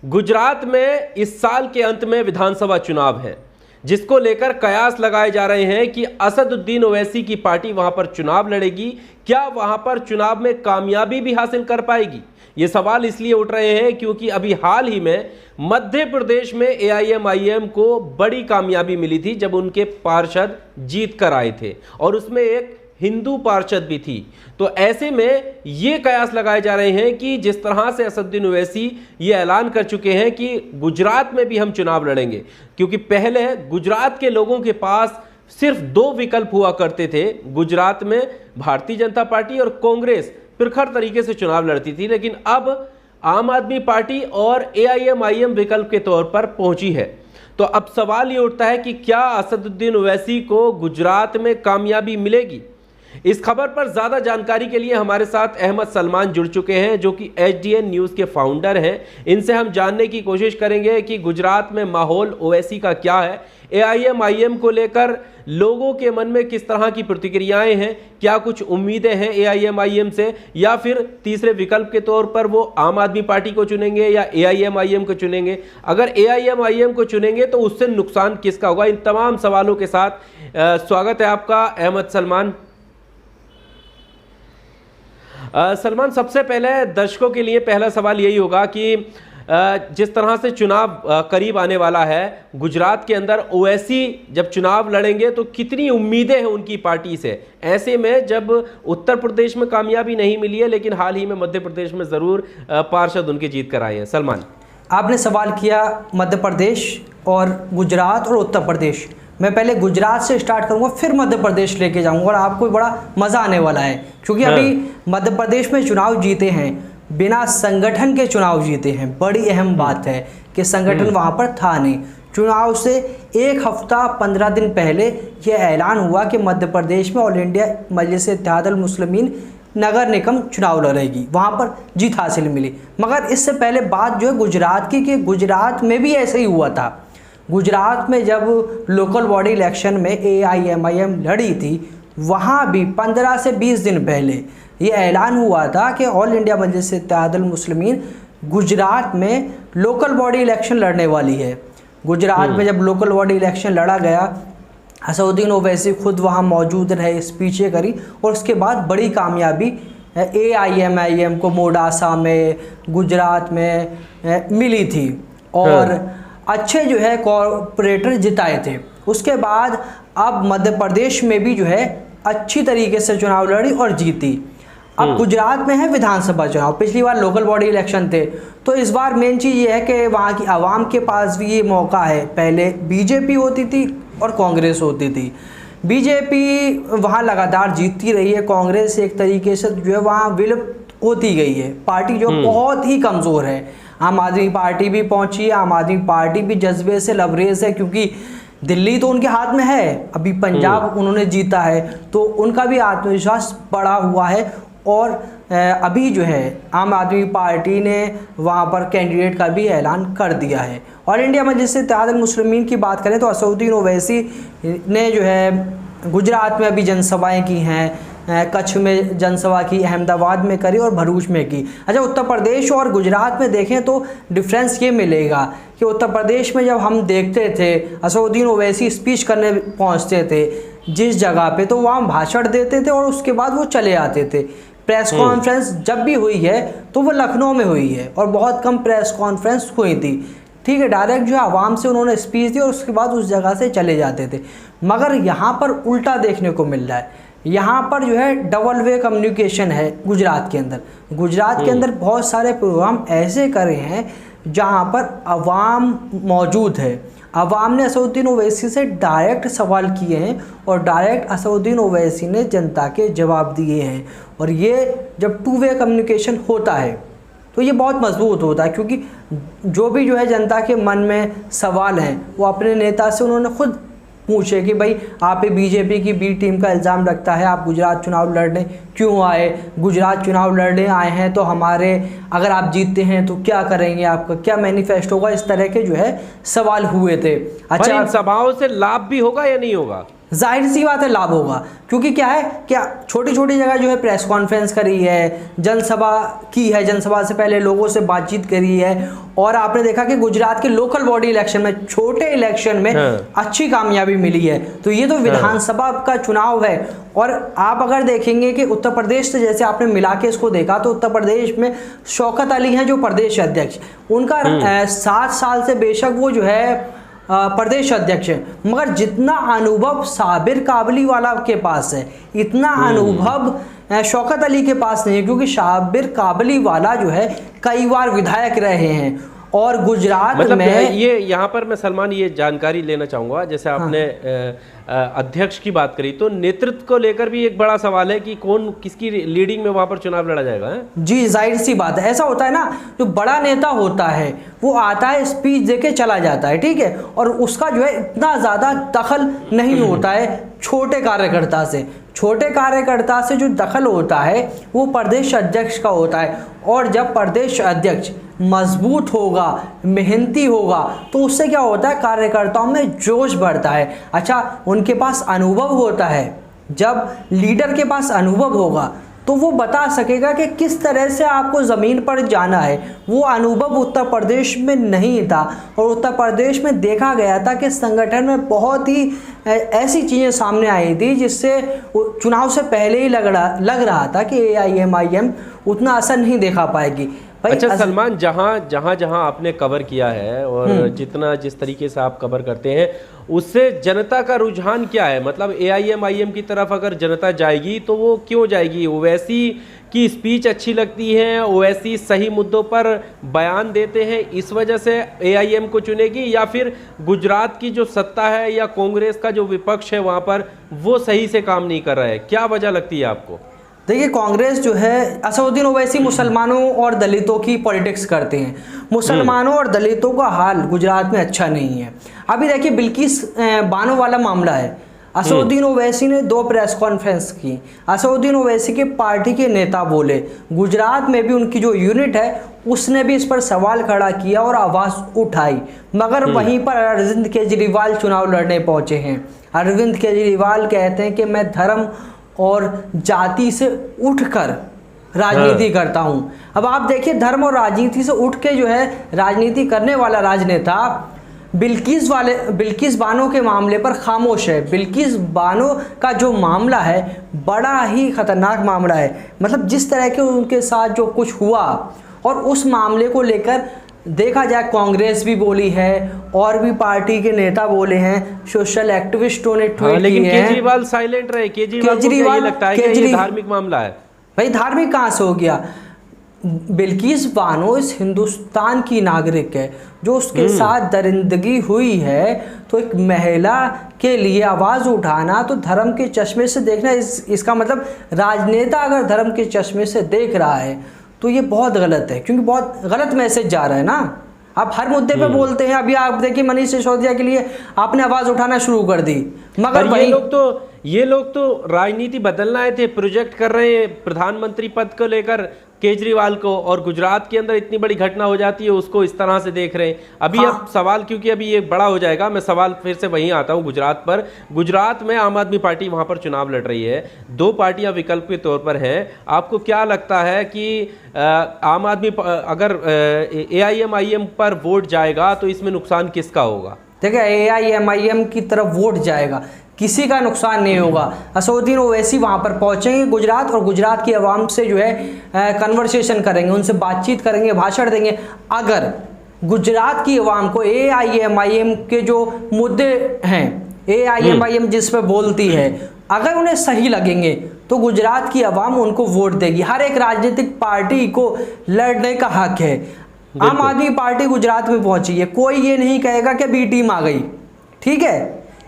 गुजरात में इस साल के अंत में विधानसभा चुनाव है, जिसको लेकर कयास लगाए जा रहे हैं कि असदुद्दीन ओवैसी की पार्टी वहां पर चुनाव लड़ेगी। क्या वहां पर चुनाव में कामयाबी भी हासिल कर पाएगी? ये सवाल इसलिए उठ रहे हैं क्योंकि अभी हाल ही में मध्य प्रदेश में एआईएमआईएम को बड़ी कामयाबी मिली थी जब उनके पार्षद जीत कर आए थे, और उसमें एक हिंदू पार्षद भी थी। तो ऐसे में ये कयास लगाए जा रहे हैं कि जिस तरह से असदुद्दीन ओवैसी ये ऐलान कर चुके हैं कि गुजरात में भी हम चुनाव लड़ेंगे, क्योंकि पहले गुजरात के लोगों के पास सिर्फ दो विकल्प हुआ करते थे। गुजरात में भारतीय जनता पार्टी और कांग्रेस प्रखर तरीके से चुनाव लड़ती थी, लेकिन अब आम आदमी पार्टी और एआईएमआईएम विकल्प के तौर पर पहुंची है। तो अब सवाल ये उठता है कि क्या असदुद्दीन ओवैसी को गुजरात में कामयाबी मिलेगी? इस खबर पर ज्यादा जानकारी के लिए हमारे साथ अहमद सलमान जुड़ चुके हैं, जो कि एचडीएन न्यूज के फाउंडर हैं। इनसे हम जानने की कोशिश करेंगे कि गुजरात में माहौल ओवैसी का क्या है, एआईएमआईएम को लेकर लोगों के मन में किस तरह की प्रतिक्रियाएं हैं, क्या कुछ उम्मीदें हैं एआईएमआईएम से, या फिर तीसरे विकल्प के तौर पर वो आम आदमी पार्टी को चुनेंगे या एआईएमआईएम को चुनेंगे। अगर एआईएमआईएम को चुनेंगे तो उससे नुकसान किसका होगा? इन तमाम सवालों के साथ स्वागत है आपका अहमद सलमान। सलमान, सबसे पहले दर्शकों के लिए पहला सवाल यही होगा कि जिस तरह से चुनाव करीब आने वाला है गुजरात के अंदर, ओवैसी जब चुनाव लड़ेंगे तो कितनी उम्मीदें हैं उनकी पार्टी से? ऐसे में जब उत्तर प्रदेश में कामयाबी नहीं मिली है, लेकिन हाल ही में मध्य प्रदेश में ज़रूर पार्षद उनके जीत कर आए हैं। सलमान, आपने सवाल किया मध्य प्रदेश और गुजरात और उत्तर प्रदेश। मैं पहले गुजरात से स्टार्ट करूंगा, फिर मध्य प्रदेश लेके जाऊंगा, और आपको बड़ा मज़ा आने वाला है क्योंकि अभी मध्य प्रदेश में चुनाव जीते हैं, बिना संगठन के चुनाव जीते हैं। बड़ी अहम बात है कि संगठन वहां पर था नहीं। चुनाव से एक हफ्ता 15 दिन पहले यह ऐलान हुआ कि मध्य प्रदेश में ऑल इंडिया मजलिस-ए-इत्तेहादुल मुस्लिमीन नगर निगम चुनाव लड़ेगी, वहाँ पर जीत हासिल मिली। मगर इससे पहले बात जो है गुजरात की, कि गुजरात में भी ऐसे ही हुआ था। गुजरात में जब लोकल बॉडी इलेक्शन में एआईएमआईएम लड़ी थी, वहाँ भी 15 से 20 दिन पहले ये ऐलान हुआ था कि ऑल इंडिया मजलिस-ए-इत्तेहादुल मुस्लिमीन गुजरात में लोकल बॉडी इलेक्शन लड़ने वाली है। गुजरात में जब लोकल बॉडी इलेक्शन लड़ा गया, असदुद्दीन ओवैसी खुद वहाँ मौजूद रहे, स्पीचें करी, और उसके बाद बड़ी कामयाबी एआईएमआईएम को मोडासा में, गुजरात में मिली थी, और अच्छे जो है कॉरपोरेटर जिताए थे। उसके बाद अब मध्य प्रदेश में भी जो है अच्छी तरीके से चुनाव लड़ी और जीती। अब गुजरात में है विधानसभा चुनाव। पिछली बार लोकल बॉडी इलेक्शन थे, तो इस बार मेन चीज़ ये है कि वहाँ की आवाम के पास भी ये मौका है। पहले बीजेपी होती थी और कांग्रेस होती थी। बीजेपी वहाँ लगातार जीतती रही है, कांग्रेस एक तरीके से जो है वहाँ विलुप्त होती गई है। पार्टी जो बहुत ही कमज़ोर है। आम आदमी पार्टी भी पहुंची है, आम आदमी पार्टी भी जज्बे से लबरेज है, क्योंकि दिल्ली तो उनके हाथ में है, अभी पंजाब उन्होंने जीता है, तो उनका भी आत्मविश्वास बढ़ा हुआ है। और अभी जो है आम आदमी पार्टी ने वहाँ पर कैंडिडेट का भी ऐलान कर दिया है। ऑल इंडिया मजलिस-ए-इत्तेहादुल मुस्लिमीन की बात करें तो असदुद्दीन ओवैसी ने जो है गुजरात में अभी जनसभाएँ की हैं, कच्छ में जनसभा की, अहमदाबाद में करी और भरूच में की। अच्छा, उत्तर प्रदेश और गुजरात में देखें तो डिफरेंस ये मिलेगा कि उत्तर प्रदेश में जब हम देखते थे असदुद्दीन ओवैसी स्पीच करने पहुंचते थे जिस जगह पे, तो वहाँ भाषण देते थे और उसके बाद वो चले आते थे। प्रेस कॉन्फ्रेंस जब भी हुई है तो वो लखनऊ में हुई है, और बहुत कम प्रेस कॉन्फ्रेंस हुई थी। ठीक है, डायरेक्ट जो है आवाम से उन्होंने स्पीच दी और उसके बाद उस जगह से चले जाते थे। मगर यहाँ पर उल्टा देखने को मिल रहा है। यहाँ पर जो है डबल वे कम्युनिकेशन है गुजरात के अंदर। गुजरात के अंदर बहुत सारे प्रोग्राम ऐसे करे हैं जहाँ पर अवाम मौजूद है। अवाम ने असदुद्दीन ओवैसी से डायरेक्ट सवाल किए हैं और डायरेक्ट असदुद्दीन ओवैसी ने जनता के जवाब दिए हैं। और ये जब टू वे कम्युनिकेशन होता है तो ये बहुत मजबूत होता है, क्योंकि जो भी जो है जनता के मन में सवाल हैं वो अपने नेता से उन्होंने खुद पूछे कि भाई आप बीजेपी की बी टीम का इल्ज़ाम लगता है, आप गुजरात चुनाव लड़ने क्यों आए? गुजरात चुनाव लड़ने आए हैं तो हमारे, अगर आप जीतते हैं तो क्या करेंगे, आपका क्या मैनिफेस्टो होगा? इस तरह के जो है सवाल हुए थे। अच्छा, इन सभाओं से लाभ भी होगा या नहीं होगा? जाहिर सी बात है लाभ होगा, क्योंकि क्या है, क्या छोटी छोटी जगह जो है प्रेस कॉन्फ्रेंस करी है, जनसभा की है, जनसभा से पहले लोगों से बातचीत करी है, और आपने देखा कि गुजरात के लोकल बॉडी इलेक्शन में, छोटे इलेक्शन में अच्छी कामयाबी मिली है। तो ये तो विधानसभा का चुनाव है। और आप अगर देखेंगे कि उत्तर प्रदेश से जैसे आपने मिला के इसको देखा, तो उत्तर प्रदेश में शौकत अली हैं जो प्रदेश अध्यक्ष, उनका 7 साल से बेशक वो जो है प्रदेश अध्यक्ष है, मगर जितना अनुभव साबिर काबली वाला के पास है, इतना अनुभव शौकत अली के पास नहीं है, क्योंकि साबिर काबली वाला जो है कई बार विधायक रहे हैं। और गुजरात मतलब में ये यहाँ पर मैं सलमान ये जानकारी लेना चाहूँगा, जैसे आपने अध्यक्ष की बात करी, तो नेतृत्व को लेकर भी एक बड़ा सवाल है कि कौन किसकी लीडिंग में वहाँ पर चुनाव लड़ा जाएगा है? जी जाहिर सी बात है, ऐसा होता है ना, जो बड़ा नेता होता है वो आता है, स्पीच देके चला जाता है, ठीक है, और उसका जो है इतना ज़्यादा दखल नहीं होता है छोटे कार्यकर्ता से। छोटे कार्यकर्ता से जो दखल होता है वो प्रदेश अध्यक्ष का होता है, और जब प्रदेश अध्यक्ष मजबूत होगा, मेहनती होगा, तो उससे क्या होता है, कार्यकर्ताओं में जोश बढ़ता है। अच्छा, उनके पास अनुभव होता है, जब लीडर के पास अनुभव होगा तो वो बता सकेगा कि किस तरह से आपको ज़मीन पर जाना है। वो अनुभव उत्तर प्रदेश में नहीं था, और उत्तर प्रदेश में देखा गया था कि संगठन में बहुत ही ऐसी चीज़ें सामने आई थी जिससे चुनाव से पहले ही लग रहा था कि AIMIM उतना असर नहीं दिखा पाएगी। अच्छा सलमान, जहाँ आपने कवर किया है और जिस तरीके से आप कवर करते हैं, उससे जनता का रुझान क्या है? मतलब AIMIM की तरफ अगर जनता जाएगी तो वो क्यों जाएगी? ओवैसी की स्पीच अच्छी लगती है, ओवैसी सही मुद्दों पर बयान देते हैं, इस वजह से AIM को चुनेगी, या फिर गुजरात की जो सत्ता है या कांग्रेस का जो विपक्ष है वहाँ पर वो सही से काम नहीं कर रहा है? क्या वजह लगती है आपको? देखिए, कांग्रेस जो है, असदुद्दीन ओवैसी मुसलमानों और दलितों की पॉलिटिक्स करते हैं। मुसलमानों और दलितों का हाल गुजरात में अच्छा नहीं है। अभी देखिए, बिल्किस बानो वाला मामला है, असदुद्दीन ओवैसी ने 2 प्रेस कॉन्फ्रेंस की। असदुद्दीन ओवैसी के पार्टी के नेता बोले, गुजरात में भी उनकी जो यूनिट है उसने भी इस पर सवाल खड़ा किया और आवाज़ उठाई, मगर वहीं पर अरविंद केजरीवाल चुनाव लड़ने पहुंचे हैं। अरविंद केजरीवाल कहते हैं कि मैं धर्म और जाति से उठकर राजनीति करता हूं। अब आप देखिए, धर्म और राजनीति से उठ के जो है राजनीति करने वाला राजनेता बिल्किस बानो के मामले पर खामोश है। बिल्किस बानो का जो मामला है बड़ा ही खतरनाक मामला है। मतलब जिस तरह के उनके साथ जो कुछ हुआ, और उस मामले को लेकर देखा जाए कांग्रेस भी बोली है और भी पार्टी के नेता बोले हैं, सोशल एक्टिविस्टों ने ट्वीट लेकिन किए हैं। केजरीवाल साइलेंट रहे। केजरीवाल लगता है कि ये धार्मिक मामला है। भाई धार्मिक कहाँ से हो गया? बिल्किस बानो इस हिंदुस्तान की नागरिक है, जो उसके साथ दरिंदगी हुई है, तो एक महिला के लिए आवाज़ उठाना, तो धर्म के चश्मे से देखना, इसका मतलब राजनेता अगर धर्म के चश्मे से देख रहा है तो ये बहुत गलत है, क्योंकि बहुत गलत मैसेज जा रहा है ना। आप हर मुद्दे पे बोलते हैं। अभी आप देखिए, मनीष सिसोदिया के लिए आपने आवाज़ उठाना शुरू कर दी, मगर ये लोग तो राजनीति बदलना आए थे, प्रोजेक्ट कर रहे हैं प्रधानमंत्री पद को लेकर केजरीवाल को, और गुजरात के अंदर इतनी बड़ी घटना हो जाती है उसको इस तरह से देख रहे हैं। अभी अब सवाल, क्योंकि अभी ये बड़ा हो जाएगा, मैं सवाल फिर से वहीं आता हूँ गुजरात पर। गुजरात में आम आदमी पार्टी वहाँ पर चुनाव लड़ रही है, 2 पार्टियां विकल्प के तौर पर हैं। आपको क्या लगता है कि आम आदमी अगर AIMIM पर वोट जाएगा तो इसमें नुकसान किसका होगा? देखिए, AIMIM की तरफ वोट जाएगा, किसी का नुकसान नहीं होगा। असदुद्दीन ओवैसी वहाँ पर पहुँचेंगे गुजरात, और गुजरात की आवाम से जो है कन्वर्सेशन करेंगे, उनसे बातचीत करेंगे, भाषण देंगे। अगर गुजरात की आवाम को AIMIM के जो मुद्दे हैं, AIMIM जिस पर बोलती है, अगर उन्हें सही लगेंगे तो गुजरात की आवाम उनको वोट देगी। हर एक राजनीतिक पार्टी को लड़ने का हक है। आम आदमी पार्टी गुजरात में पहुंची है, कोई ये नहीं कहेगा कि बी टीम आ गई, ठीक है,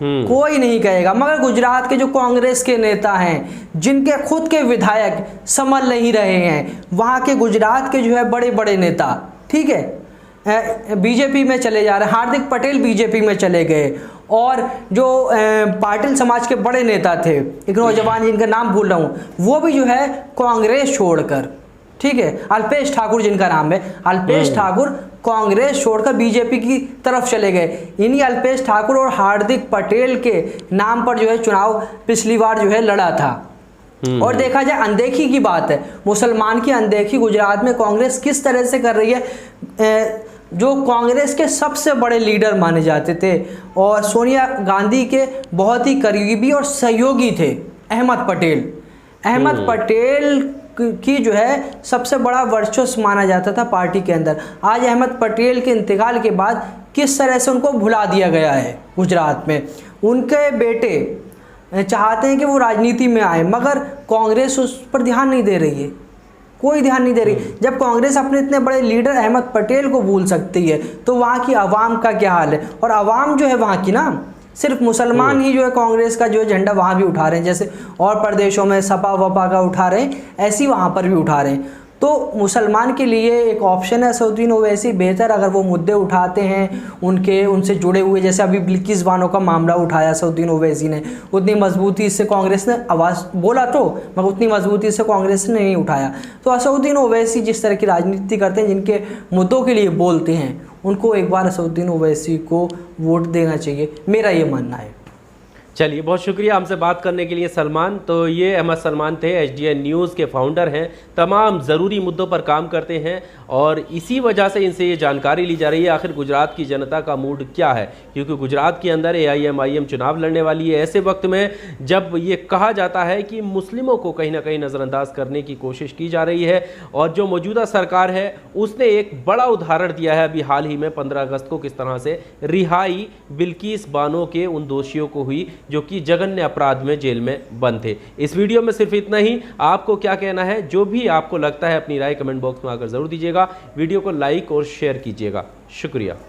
कोई नहीं कहेगा। मगर गुजरात के जो कांग्रेस के नेता हैं, जिनके खुद के विधायक संभल नहीं रहे हैं, वहाँ के गुजरात के जो है बड़े बड़े नेता, ठीक है, बीजेपी में चले जा रहे हैं। हार्दिक पटेल बीजेपी में चले गए, और जो पाटिल समाज के बड़े नेता थे, एक नौजवान जिनका नाम भूल रहा हूँ, वो भी जो है कांग्रेस छोड़कर, ठीक है, अल्पेश ठाकुर जिनका नाम है, अल्पेश ठाकुर कांग्रेस छोड़कर बीजेपी की तरफ चले गए। इन्हीं अल्पेश ठाकुर और हार्दिक पटेल के नाम पर जो है चुनाव पिछली बार जो है लड़ा था। और देखा जाए अनदेखी की बात है, मुसलमान की अनदेखी गुजरात में कांग्रेस किस तरह से कर रही है। जो कांग्रेस के सबसे बड़े लीडर माने जाते थे और सोनिया गांधी के बहुत ही करीबी और सहयोगी थे अहमद पटेल की जो है सबसे बड़ा वर्चस्व माना जाता था पार्टी के अंदर। आज अहमद पटेल के इंतकाल के बाद किस तरह से उनको भुला दिया गया है गुजरात में। उनके बेटे चाहते हैं कि वो राजनीति में आए, मगर कांग्रेस उस पर ध्यान नहीं दे रही है, कोई ध्यान नहीं दे रही। जब कांग्रेस अपने इतने बड़े लीडर अहमद पटेल को भूल सकती है तो वहाँ की आवाम का क्या हाल है। और आवाम जो है वहाँ की ना, सिर्फ मुसलमान ही जो है कांग्रेस का जो झंडा वहाँ भी उठा रहे हैं, जैसे और प्रदेशों में सपा वपा का उठा रहे हैं, ऐसी वहाँ पर भी उठा रहे हैं। तो मुसलमान के लिए एक ऑप्शन है असदुद्दीन ओवैसी, बेहतर अगर वो मुद्दे उठाते हैं उनसे जुड़े हुए, जैसे अभी बिल्किस बानो का मामला उठाया असदुद्दीन ओवैसी ने, उतनी मजबूती से कांग्रेस ने आवाज़ बोला तो, मगर उतनी मजबूती से कांग्रेस ने नहीं उठाया। तो असदुद्दीन ओवैसी जिस तरह की राजनीति करते हैं, जिनके मुद्दों के लिए बोलते हैं, उनको एक बार असदुद्दीन ओवैसी को वोट देना चाहिए, मेरा ये मानना है। चलिए, बहुत शुक्रिया हमसे बात करने के लिए सलमान। तो ये अहमद सलमान थे, HDN न्यूज़ के फाउंडर हैं, तमाम ज़रूरी मुद्दों पर काम करते हैं और इसी वजह से इनसे ये जानकारी ली जा रही है आखिर गुजरात की जनता का मूड क्या है, क्योंकि गुजरात के अंदर AIM चुनाव लड़ने वाली है। ऐसे वक्त में जब ये कहा जाता है कि मुस्लिमों को कहीं ना कहीं नज़रअंदाज करने की कोशिश की जा रही है, और जो मौजूदा सरकार है उसने एक बड़ा उदाहरण दिया है अभी हाल ही में 15 अगस्त को, किस तरह से रिहाई बिल्किस बानो के उन दोषियों को हुई जो कि जघन्य अपराध में जेल में बंद थे। इस वीडियो में सिर्फ इतना ही। आपको क्या कहना है, जो भी आपको लगता है अपनी राय कमेंट बॉक्स में आकर जरूर दीजिएगा। वीडियो को लाइक और शेयर कीजिएगा। शुक्रिया।